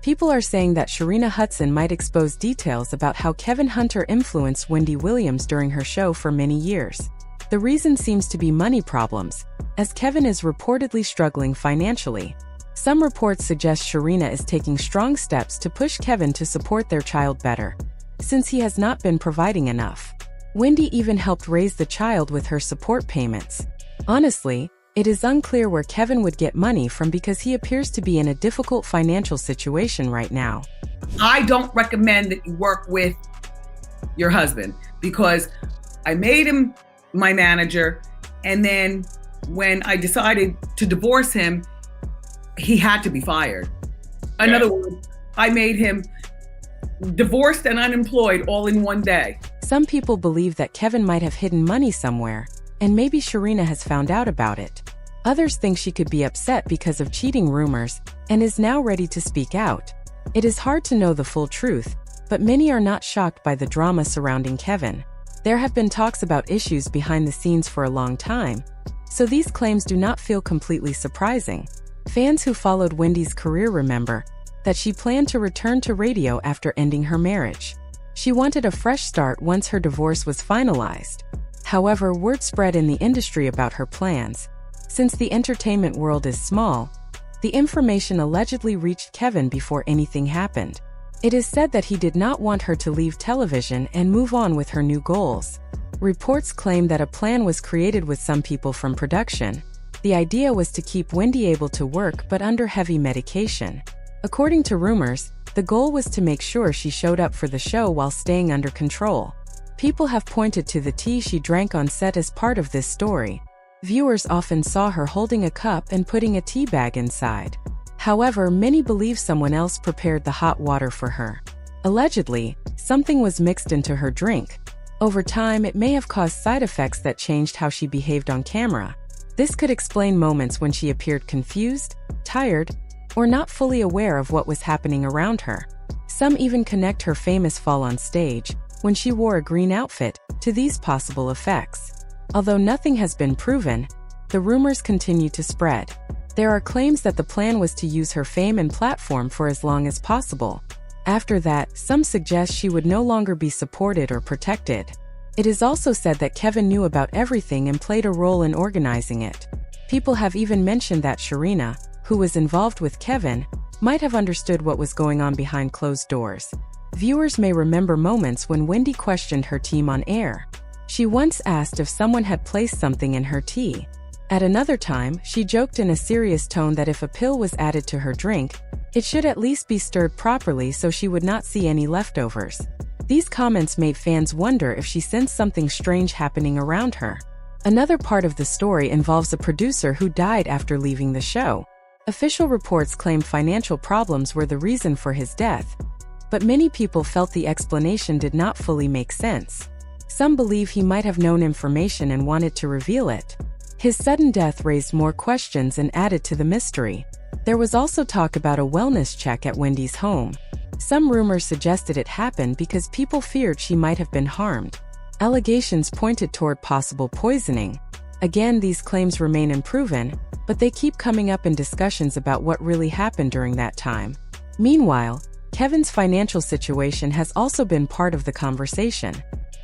People are saying that Sharina Hudson might expose details about how Kevin Hunter influenced Wendy Williams during her show for many years. The reason seems to be money problems, as Kevin is reportedly struggling financially. Some reports suggest Sharina is taking strong steps to push Kevin to support their child better, since he has not been providing enough. Wendy even helped raise the child with her support payments. Honestly, it is unclear where Kevin would get money from because he appears to be in a difficult financial situation right now. I don't recommend that you work with your husband because I made him my manager, and then when I decided to divorce him, he had to be fired. In other words, I made him divorced and unemployed all in one day. Some people believe that Kevin might have hidden money somewhere, and maybe Sharina has found out about it. Others think she could be upset because of cheating rumors and is now ready to speak out. It is hard to know the full truth, but many are not shocked by the drama surrounding Kevin. There have been talks about issues behind the scenes for a long time, so these claims do not feel completely surprising. Fans who followed Wendy's career remember that she planned to return to radio after ending her marriage. She wanted a fresh start once her divorce was finalized. However, word spread in the industry about her plans. Since the entertainment world is small, the information allegedly reached Kevin before anything happened. It is said that he did not want her to leave television and move on with her new goals. Reports claim that a plan was created with some people from production. The idea was to keep Wendy able to work but under heavy medication. According to rumors, the goal was to make sure she showed up for the show while staying under control. People have pointed to the tea she drank on set as part of this story. Viewers often saw her holding a cup and putting a tea bag inside. However, many believe someone else prepared the hot water for her. Allegedly, something was mixed into her drink. Over time, it may have caused side effects that changed how she behaved on camera. This could explain moments when she appeared confused, tired, or not fully aware of what was happening around her. Some even connect her famous fall on stage, when she wore a green outfit, to these possible effects. Although nothing has been proven, the rumors continue to spread. There are claims that the plan was to use her fame and platform for as long as possible. After that, some suggest she would no longer be supported or protected. It is also said that Kevin knew about everything and played a role in organizing it. People have even mentioned that Sharina, who was involved with Kevin, might have understood what was going on behind closed doors. Viewers may remember moments when Wendy questioned her team on air. She once asked if someone had placed something in her tea. At another time, she joked in a serious tone that if a pill was added to her drink, it should at least be stirred properly so she would not see any leftovers. These comments made fans wonder if she sensed something strange happening around her. Another part of the story involves a producer who died after leaving the show. Official reports claim financial problems were the reason for his death, but many people felt the explanation did not fully make sense. Some believe he might have known information and wanted to reveal it. His sudden death raised more questions and added to the mystery. There was also talk about a wellness check at Wendy's home. Some rumors suggested it happened because people feared she might have been harmed. Allegations pointed toward possible poisoning. Again, these claims remain unproven, but they keep coming up in discussions about what really happened during that time. Meanwhile, Kevin's financial situation has also been part of the conversation.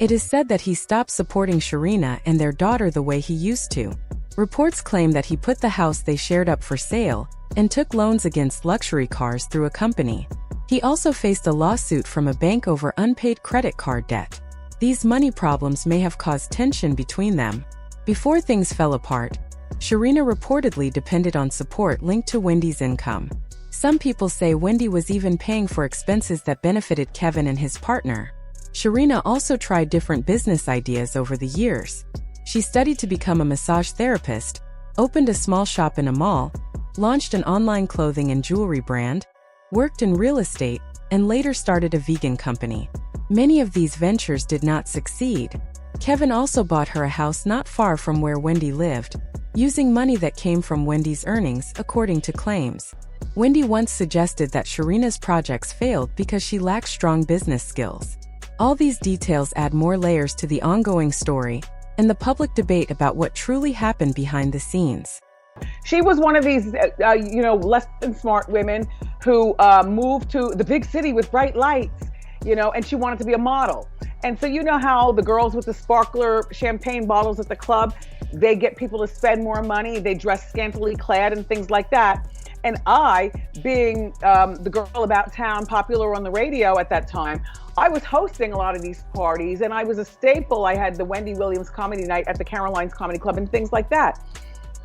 It is said that he stopped supporting Sharina and their daughter the way he used to. Reports claim that he put the house they shared up for sale and took loans against luxury cars through a company. He also faced a lawsuit from a bank over unpaid credit card debt. These money problems may have caused tension between them. Before things fell apart, Sharina reportedly depended on support linked to Wendy's income. Some people say Wendy was even paying for expenses that benefited Kevin and his partner. Sharina also tried different business ideas over the years. She studied to become a massage therapist, opened a small shop in a mall, launched an online clothing and jewelry brand, worked in real estate, and later started a vegan company. Many of these ventures did not succeed. Kevin also bought her a house not far from where Wendy lived, using money that came from Wendy's earnings, according to claims. Wendy once suggested that Sharina's projects failed because she lacked strong business skills. All these details add more layers to the ongoing story and the public debate about what truly happened behind the scenes. She was one of these, less than smart women who moved to the big city with bright lights, and she wanted to be a model. And so you know how the girls with the sparkler champagne bottles at the club, they get people to spend more money, they dress scantily clad and things like that. And I, being the girl about town, popular on the radio at that time, I was hosting a lot of these parties, and I was a staple. I had the Wendy Williams comedy night at the Caroline's Comedy Club and things like that.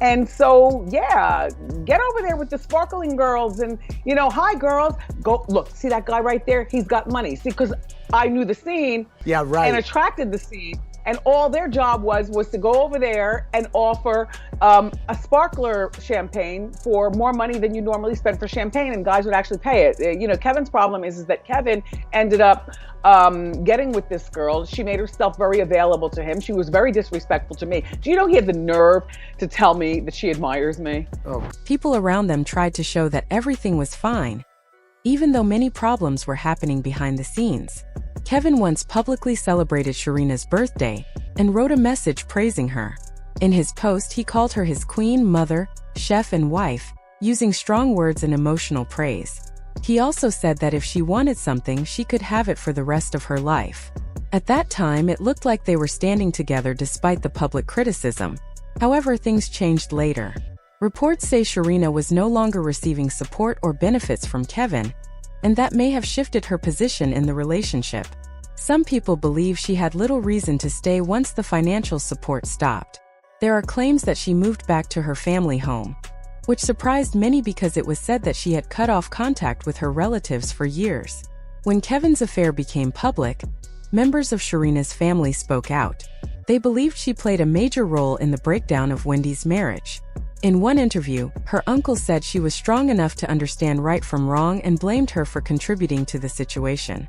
And so, yeah, get over there with the sparkling girls and, hi girls, go look, see that guy right there? He's got money. See, because I knew the scene and attracted the scene. And all their job was to go over there and offer a sparkler champagne for more money than you normally spend for champagne, and guys would actually pay it. Kevin's problem is that Kevin ended up getting with this girl. She made herself very available to him. She was very disrespectful to me. Do you know he had the nerve to tell me that she admires me? Oh. People around them tried to show that everything was fine, even though many problems were happening behind the scenes. Kevin once publicly celebrated Sharina's birthday and wrote a message praising her. In his post, he called her his queen, mother, chef, and wife, using strong words and emotional praise. He also said that if she wanted something, she could have it for the rest of her life. At that time, it looked like they were standing together despite the public criticism. However, things changed later. Reports say Sharina was no longer receiving support or benefits from Kevin, and that may have shifted her position in the relationship. Some people believe she had little reason to stay once the financial support stopped. There are claims that she moved back to her family home, which surprised many because it was said that she had cut off contact with her relatives for years. When Kevin's affair became public, members of Sharina's family spoke out. They believed she played a major role in the breakdown of Wendy's marriage. In one interview, her uncle said she was strong enough to understand right from wrong and blamed her for contributing to the situation.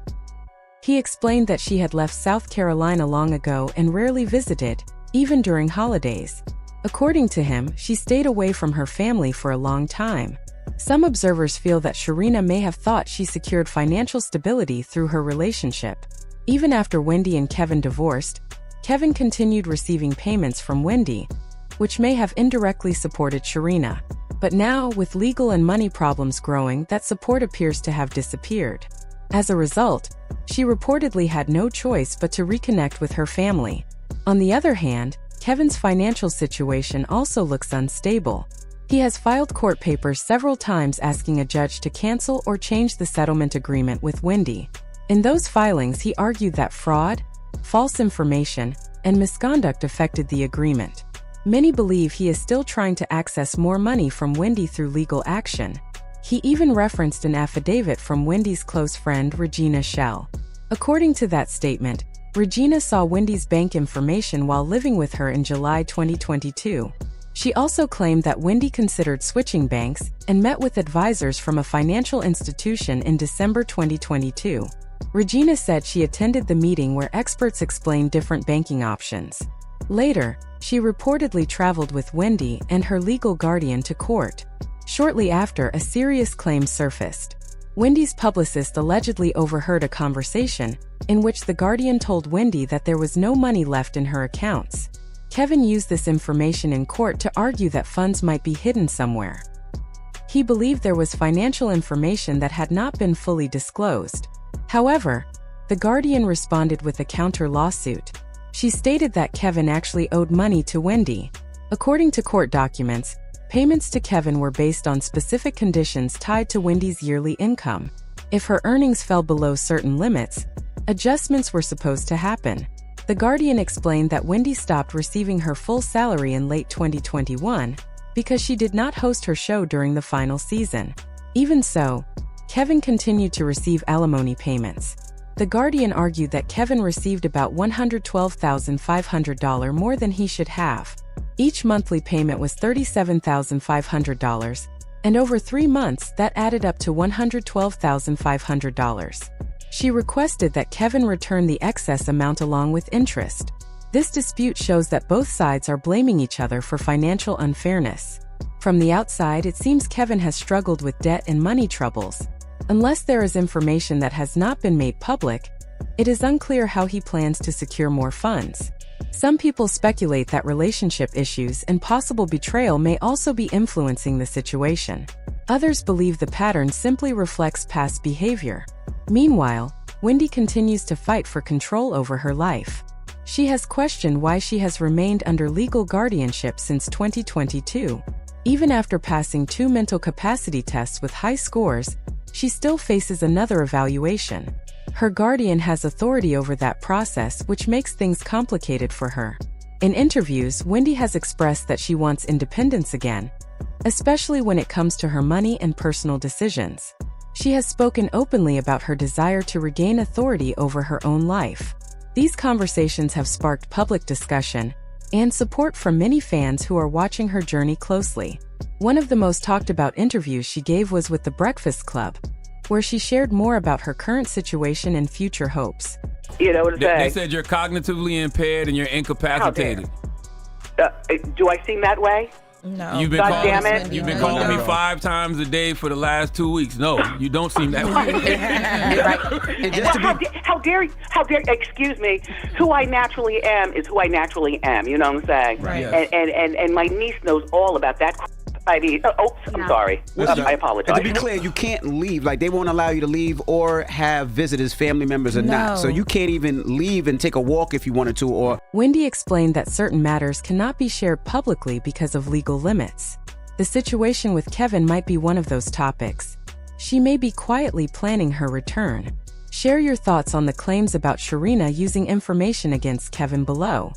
He explained that she had left South Carolina long ago and rarely visited, even during holidays. According to him, she stayed away from her family for a long time. Some observers feel that Sharina may have thought she secured financial stability through her relationship. Even after Wendy and Kevin divorced, Kevin continued receiving payments from Wendy, which may have indirectly supported Sharina. But now, with legal and money problems growing, that support appears to have disappeared. As a result, she reportedly had no choice but to reconnect with her family. On the other hand, Kevin's financial situation also looks unstable. He has filed court papers several times asking a judge to cancel or change the settlement agreement with Wendy. In those filings, he argued that fraud, false information, and misconduct affected the agreement. Many believe he is still trying to access more money from Wendy through legal action. He even referenced an affidavit from Wendy's close friend Regina Shell. According to that statement, Regina saw Wendy's bank information while living with her in July 2022. She also claimed that Wendy considered switching banks and met with advisors from a financial institution in December 2022. Regina said she attended the meeting where experts explained different banking options. Later, she reportedly traveled with Wendy and her legal guardian to court. Shortly after, a serious claim surfaced. Wendy's publicist allegedly overheard a conversation in which the guardian told Wendy that there was no money left in her accounts. Kevin used this information in court to argue that funds might be hidden somewhere. He believed there was financial information that had not been fully disclosed. However, the guardian responded with a counter-lawsuit. She stated that Kevin actually owed money to Wendy. According to court documents, payments to Kevin were based on specific conditions tied to Wendy's yearly income. If her earnings fell below certain limits, adjustments were supposed to happen. The guardian explained that Wendy stopped receiving her full salary in late 2021 because she did not host her show during the final season. Even so, Kevin continued to receive alimony payments. The guardian argued that Kevin received about $112,500 more than he should have. Each monthly payment was $37,500, and over 3 months, that added up to $112,500. She requested that Kevin return the excess amount along with interest. This dispute shows that both sides are blaming each other for financial unfairness. From the outside, it seems Kevin has struggled with debt and money troubles. Unless there is information that has not been made public, it is unclear how he plans to secure more funds. Some people speculate that relationship issues and possible betrayal may also be influencing the situation. Others believe the pattern simply reflects past behavior. Meanwhile, Wendy continues to fight for control over her life. She has questioned why she has remained under legal guardianship since 2022. Even after passing 2 mental capacity tests with high scores, she still faces another evaluation. Her guardian has authority over that process, which makes things complicated for her. In interviews, Wendy has expressed that she wants independence again, especially when it comes to her money and personal decisions. She has spoken openly about her desire to regain authority over her own life. These conversations have sparked public discussion and support from many fans who are watching her journey closely. One of the most talked about interviews she gave was with The Breakfast Club, where she shared more about her current situation and future hopes. You know what I'm saying? They said you're cognitively impaired and you're incapacitated. Do I seem that way? No. You've been God calling, damn it. You've been calling me 5 times a day for the last 2 weeks. No, you don't seem that way. And just how dare, excuse me, who I naturally am is who I naturally am, you know what I'm saying? Right. Yes. And my niece knows all about that. I mean, I'm sorry. I apologize. And to be clear, you can't leave. Like, they won't allow you to leave or have visitors, family members or not. So you can't even leave and take a walk if you wanted to. Or Wendy explained that certain matters cannot be shared publicly because of legal limits. The situation with Kevin might be one of those topics. She may be quietly planning her return. Share your thoughts on the claims about Sharina using information against Kevin below.